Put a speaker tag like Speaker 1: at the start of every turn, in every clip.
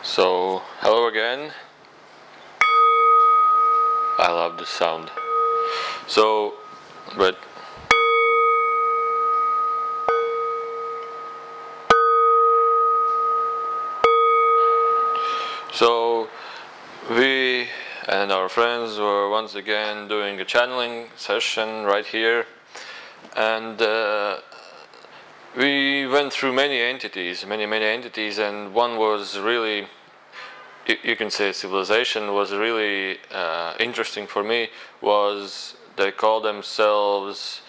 Speaker 1: So, hello again. I love the sound. So, but so we and our friends were once again doing a channeling session right here, and we went through many entities, many entities, and one was really, you can say, civilization was really interesting for me. Was they call themselves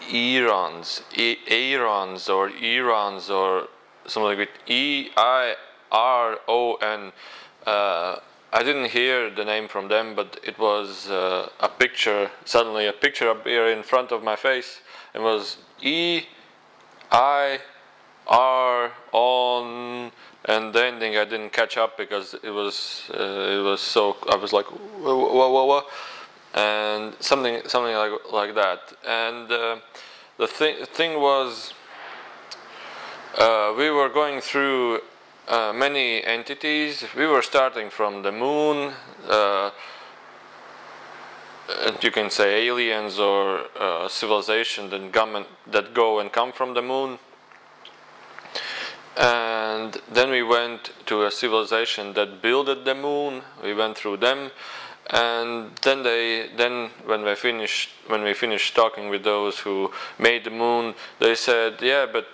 Speaker 1: Eirons, Eirons or Eroins or something like that. Eiron. I didn't hear the name from them, but it was a picture. Suddenly, a picture appeared in front of my face, and was on, and the ending I didn't catch up because it was so. I was like, whoa, and something like that. And the thing was, we were going through many entities. We were starting from the moon. You can say aliens or civilization that go and come from the moon. And then we went to a civilization that builded the moon. We went through them, and then when we finished talking with those who made the moon, they said, yeah, but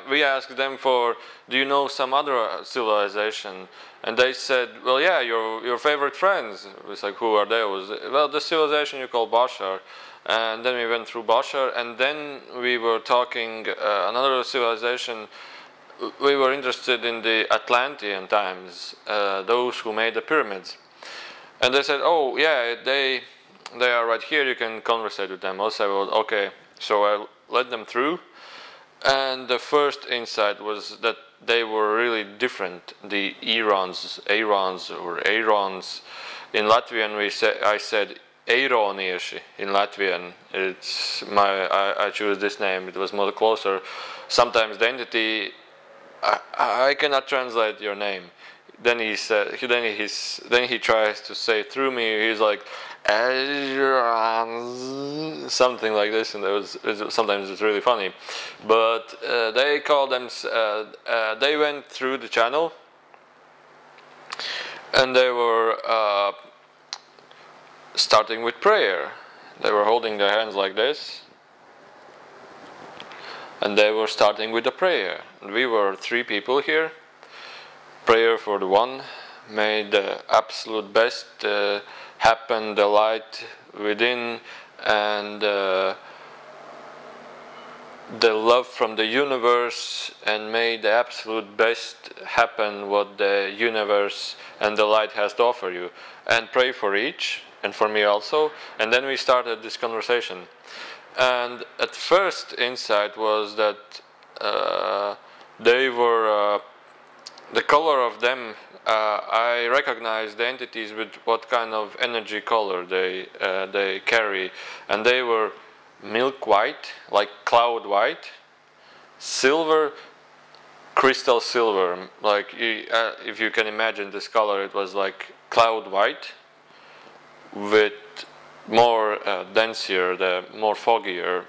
Speaker 1: we asked them for, do you know some other civilization? And they said, well, yeah, your favorite friends. It was like, who are they? It was, well, the civilization you call Bashar. And then we went through Bashar, and then we were talking another civilization. We were interested in the Atlantean times, those who made the pyramids. And they said, oh, yeah, they are right here, you can conversate with them. I said, well, okay. So I led them through. And the first insight was that they were really different. The Erons or Eroins. In Latvian, I said Eironieši in Latvian. It's I choose this name. It was more closer. Sometimes the entity, I cannot translate your name. Then he said. Then he tries to say through me. He's like, something like this, and sometimes it's really funny. But they call them. They went through the channel, and they were starting with prayer. They were holding their hands like this, and they were starting with a prayer. And we were 3 people here. Prayer for the one, may the absolute best happen, the light within, and the love from the universe, and may the absolute best happen what the universe and the light has to offer you. And pray for each, and for me also. And then we started this conversation. And at first insight was that they were, the color of them, I recognized the entities with what kind of energy color they carry, and they were milk white, like cloud white, silver, crystal silver. Like if you can imagine this color, it was like cloud white with more denser, the more foggier.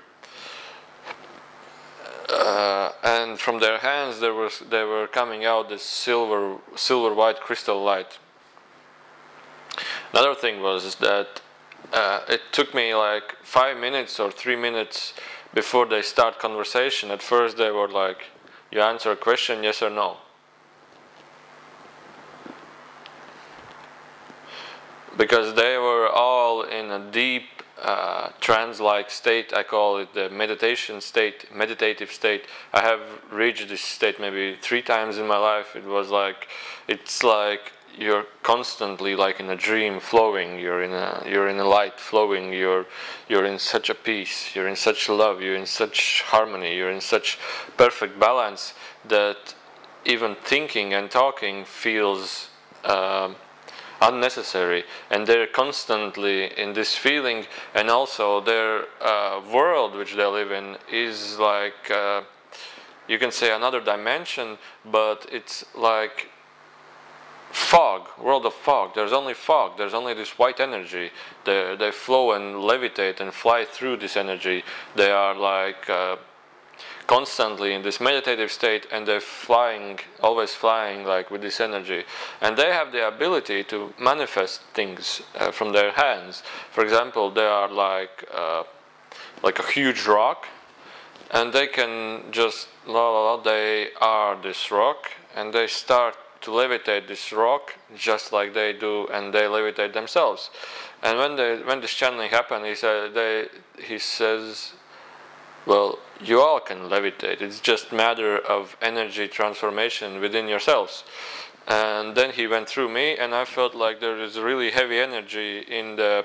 Speaker 1: And from their hands they were coming out this silver white crystal light. Another thing was that it took me like 5 minutes or 3 minutes before they start conversation. At first they were like, you answer a question, yes or no. Because they were all in a deep trance-like state. I call it the meditative state. I have reached this state maybe 3 times in my life. It was like, it's like you're constantly like in a dream flowing. You're in a light flowing. You're in such a peace. You're in such love. You're in such harmony. You're in such perfect balance that even thinking and talking feels unnecessary, and they're constantly in this feeling. And also their world which they live in is like you can say another dimension, but it's like fog, world of fog. There's only fog, there's only this white energy. They flow and levitate and fly through this energy. They are like constantly in this meditative state, and they're flying, always flying like with this energy. And they have the ability to manifest things from their hands. For example, they are like a huge rock, and they can just, they are this rock, and they start to levitate this rock just like they do, and they levitate themselves. And when this channeling happened, he says, well, you all can levitate. It's just matter of energy transformation within yourselves. And then he went through me, and I felt like there is really heavy energy in the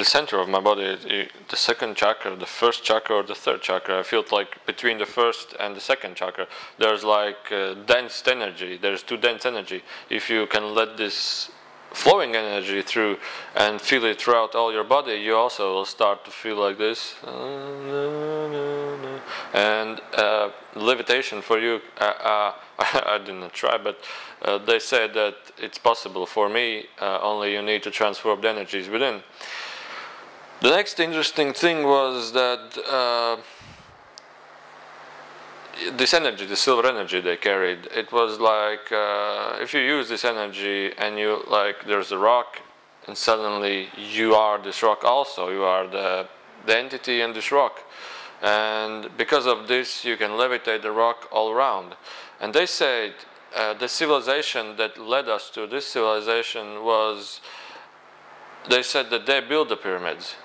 Speaker 1: center of my body, the second chakra, the first chakra or the third chakra. I felt like between the first and the second chakra, there's like dense energy. There's too dense energy. If you can let this flowing energy through and feel it throughout all your body, you also will start to feel like this. And levitation for you, I didn't try, but they said that it's possible for me, only you need to transform the energies within. The next interesting thing was that this energy, the silver energy they carried, it was like if you use this energy and you, like, there's a rock, and suddenly you are this rock also. You are the entity in this rock, and because of this you can levitate the rock all around. And they said the civilization that led us to this civilization was, they said that they built the pyramids.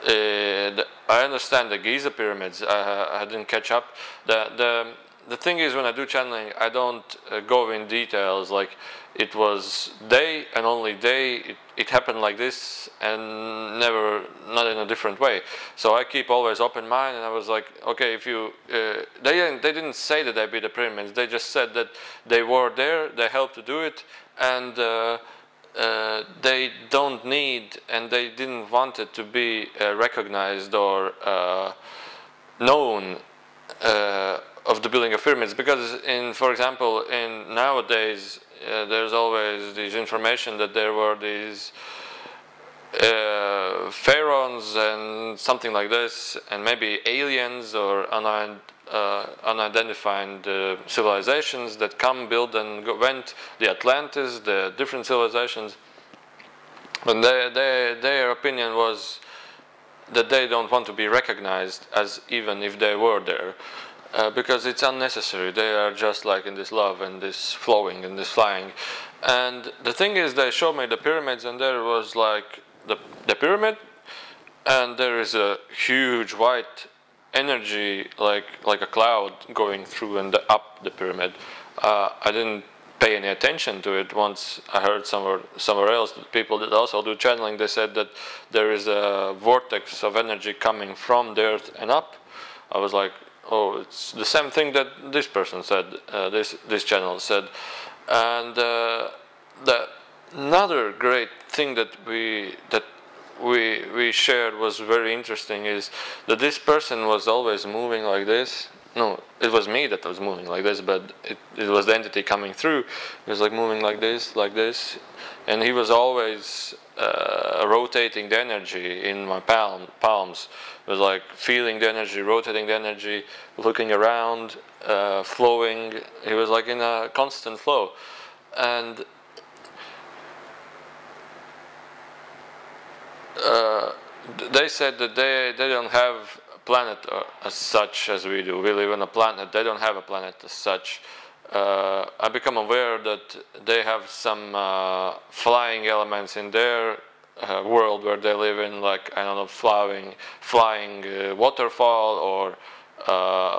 Speaker 1: I understand the Giza pyramids. I didn't catch up. The thing is, when I do channeling, I don't go in details. Like, it was they and only they. It happened like this, and not in a different way. So I keep always open mind, and I was like, okay, if you, they didn't say that they built the pyramids. They just said that they were there. They helped to do it, and they don't need, and they didn't want it to be recognized or known of the building of pyramids, because for example, in nowadays there's always this information that there were these pharaohs and something like this, and maybe aliens or unidentified civilizations that come, build, and went, the Atlantis, the different civilizations. And their opinion was that they don't want to be recognized as even if they were there, because it's unnecessary. They are just like in this love and this flowing and this flying. And the thing is, they showed me the pyramids, and there was like the pyramid, and there is a huge white energy, like a cloud going through and up the pyramid. I didn't pay any attention to it. Once I heard somewhere else, people that also do channeling, they said that there is a vortex of energy coming from the earth and up. I was like, oh, it's the same thing that this person said, this channel said. And another great thing that we shared was very interesting, is that this person was always moving like this. No, it was me that was moving like this, but it was the entity coming through. It was like moving like this, and he was always rotating the energy in my palms. It was like feeling the energy, rotating the energy, looking around, flowing. He was like in a constant flow. And they said that they don't have a planet as such as we do. We live on a planet. They don't have a planet as such. I become aware that they have some flying elements in their world where they live in, like, I don't know, flying waterfall, or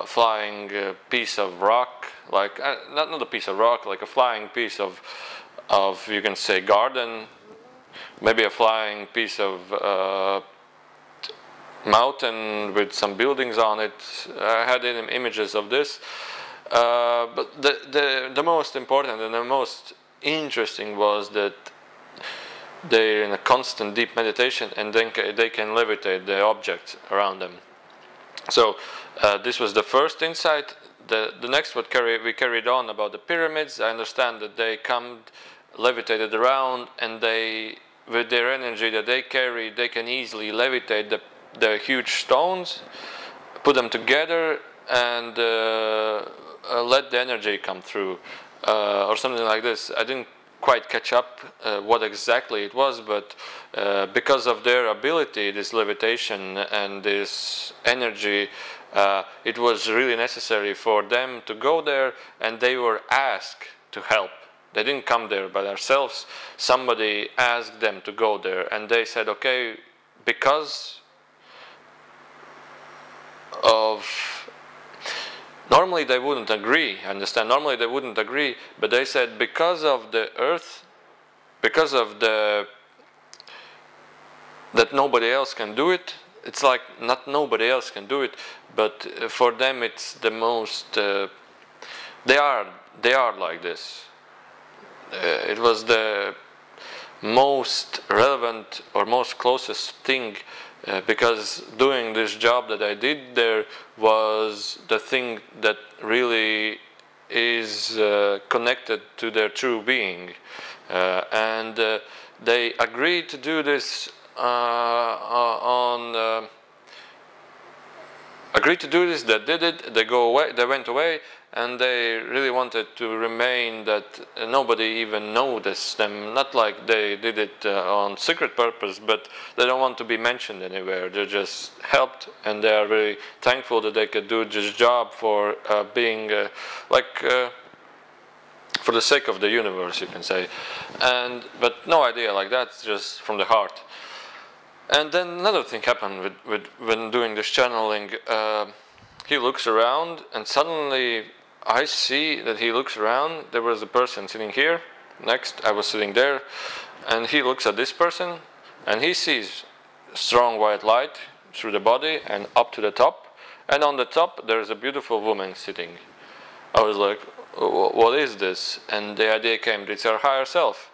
Speaker 1: flying piece of rock, like not a piece of rock, like a flying piece of you can say garden, maybe a flying piece of mountain with some buildings on it. I had images of this, but the most important and the most interesting was that they're in a constant deep meditation, and then they can levitate the objects around them. So this was the first insight. The next what we carried on about the pyramids. I understand that they levitated around, and they, with their energy that they carry, they can easily levitate the huge stones, put them together, and let the energy come through, or something like this. I didn't quite catch up what exactly it was, but because of their ability, this levitation and this energy, it was really necessary for them to go there, and they were asked to help. They didn't come there by themselves. Somebody asked them to go there, and they said, okay, because of... Normally they wouldn't agree, understand? Normally they wouldn't agree, but they said because of the earth, because of that nobody else can do it. It's like not nobody else can do it, but for them it's the most. They are like this. It was the most relevant or most closest thing. Because doing this job that I did there was the thing that really is connected to their true being, and they agreed to do this agreed to do this. They did it. They went away, and they really wanted to remain that nobody even noticed them. Not like they did it on secret purpose, but they don't want to be mentioned anywhere. They just helped, and they are very thankful that they could do this job for being for the sake of the universe, you can say. But no idea like that, just from the heart. And then another thing happened when doing this channeling. He looks around, and suddenly I see that he looks around. There was a person sitting here. Next, I was sitting there, and he looks at this person, and he sees strong white light through the body and up to the top. And on the top, there's a beautiful woman sitting. I was like, what is this? And the idea came, it's our higher self.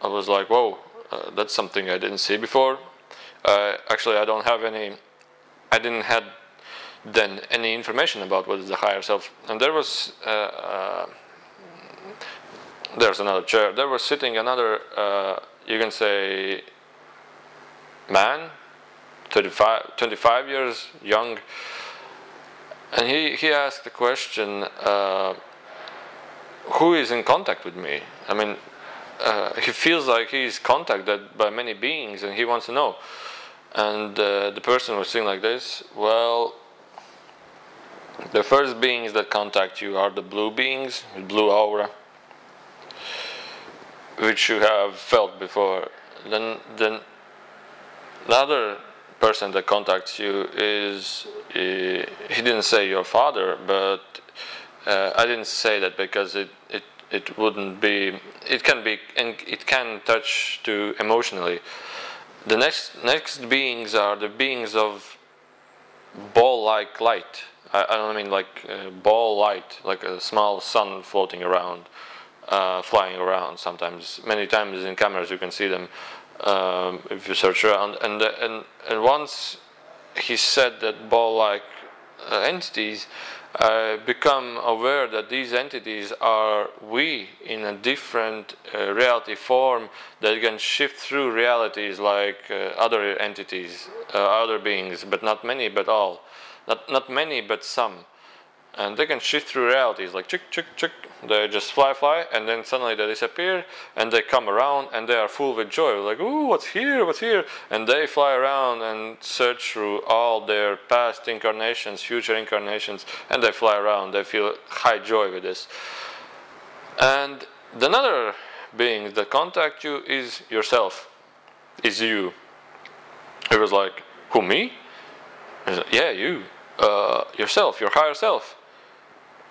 Speaker 1: I was like, whoa, that's something I didn't see before. Actually, I didn't have then any information about what is the higher self. And there was, there's another chair. There was sitting another, you can say, man, 25 years young. And he asked the question, who is in contact with me? I mean, he feels like he's contacted by many beings, and he wants to know. And the person was saying like this, well, the first beings that contact you are the blue beings, with blue aura, which you have felt before. Then the other person that contacts you is, he didn't say your father, but I didn't say that because it wouldn't be, it can be, and it can touch to emotionally. The next beings are the beings of ball-like light. I don't mean like ball light, like a small sun floating around, flying around. Sometimes, many times in cameras you can see them if you search around. And once he said that ball-like entities, I become aware that these entities are we in a different reality form that can shift through realities like other entities, other beings, but not many, but all. Not many, but some. And they can shift through realities like chick, chick, chick. They just fly, and then suddenly they disappear, and they come around, and they are full with joy. Like, ooh, what's here, what's here? And they fly around and search through all their past incarnations, future incarnations, and they fly around. They feel high joy with this. And another being that contact you is yourself, is you. It was like, who, me? Like, yeah, you. Yourself, your higher self.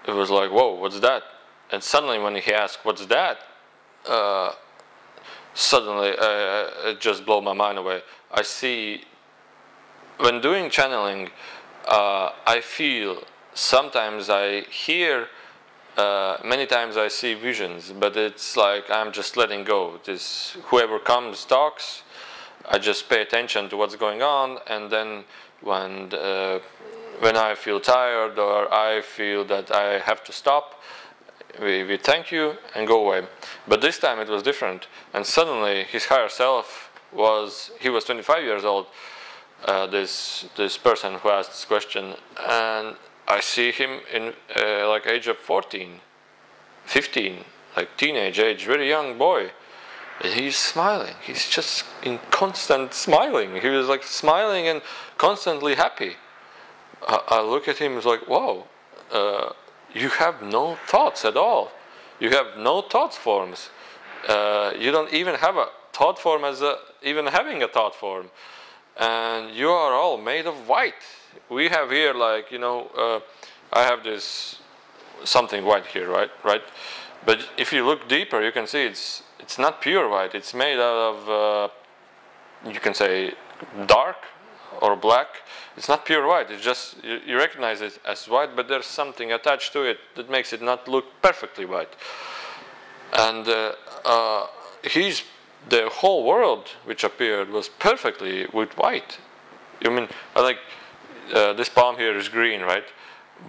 Speaker 1: It was like, whoa, what's that? And suddenly when he asked, what's that? Suddenly it just blew my mind away. I see, when doing channeling, I feel, sometimes I hear, many times I see visions, but it's like I'm just letting go. This, whoever comes, talks, I just pay attention to what's going on, and then when when I feel tired or I feel that I have to stop, we thank you and go away. But this time it was different, and suddenly his higher self he was 25 years old, this person who asked this question, and I see him in like age of 14, 15, like teenage age, very young boy. And he's smiling. He's just in constant smiling. He was like smiling and constantly happy. I look at him, it's like, wow, you have no thoughts at all. You have no thought forms. You don't even have a thought form as even having a thought form. And you are all made of white. We have here, like, you know, I have this something white here, right? But if you look deeper, you can see it's not pure white. It's made out of, you can say, dark or black. It's not pure white. It's just, you recognize it as white, but there's something attached to it that makes it not look perfectly white. And the whole world which appeared was perfectly with white. I mean, like this palm here is green, right?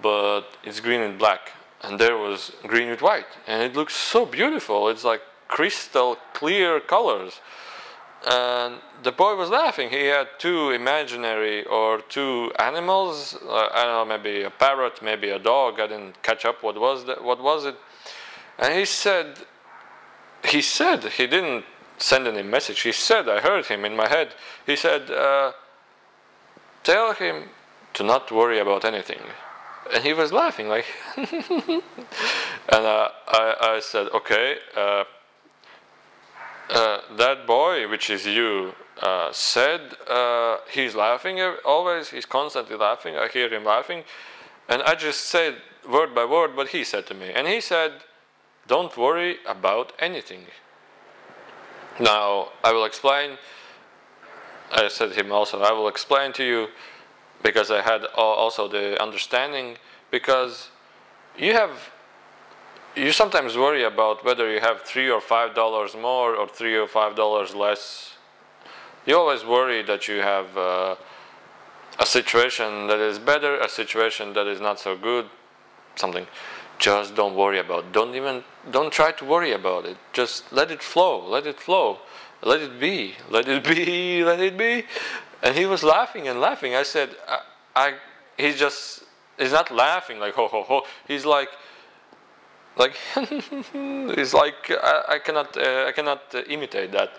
Speaker 1: But it's green and black, and there was green with white, and it looks so beautiful. It's like crystal clear colors. And the boy was laughing. He had two imaginary or two animals. I don't know, maybe a parrot, maybe a dog. I didn't catch up what was it. And he said he didn't send any message. He said, I heard him in my head. He said, tell him to not worry about anything. And he was laughing like, and I said, okay. That boy, which is you, said he's laughing always. He's constantly laughing. I hear him laughing, and I just said word by word what he said to me. And he said, "Don't worry about anything." Now I will explain. I said to him also, I will explain to you, because I had also the understanding. Because you sometimes worry about whether you have $3 or $5 more or $3 or $5 less. You always worry that you have a situation that is better, a situation that is not so good, something. Just don't worry about it. Don't try to worry about it. Just let it flow, let it flow. Let it be, let it be, let it be. And he was laughing and laughing. I said, he's not laughing like ho ho ho. He's like it's like I cannot imitate that.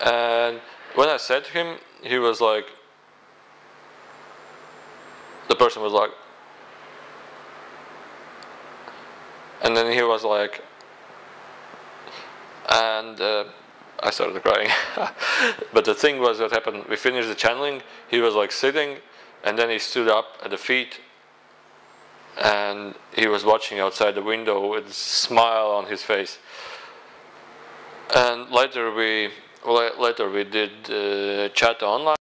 Speaker 1: And when I said to him, he was like, the person was like, and then he was like, and I started crying. But the thing was, what happened, we finished the channeling, he was like sitting, and then he stood up at the feet, and he was watching outside the window with a smile on his face. And later we did chat online.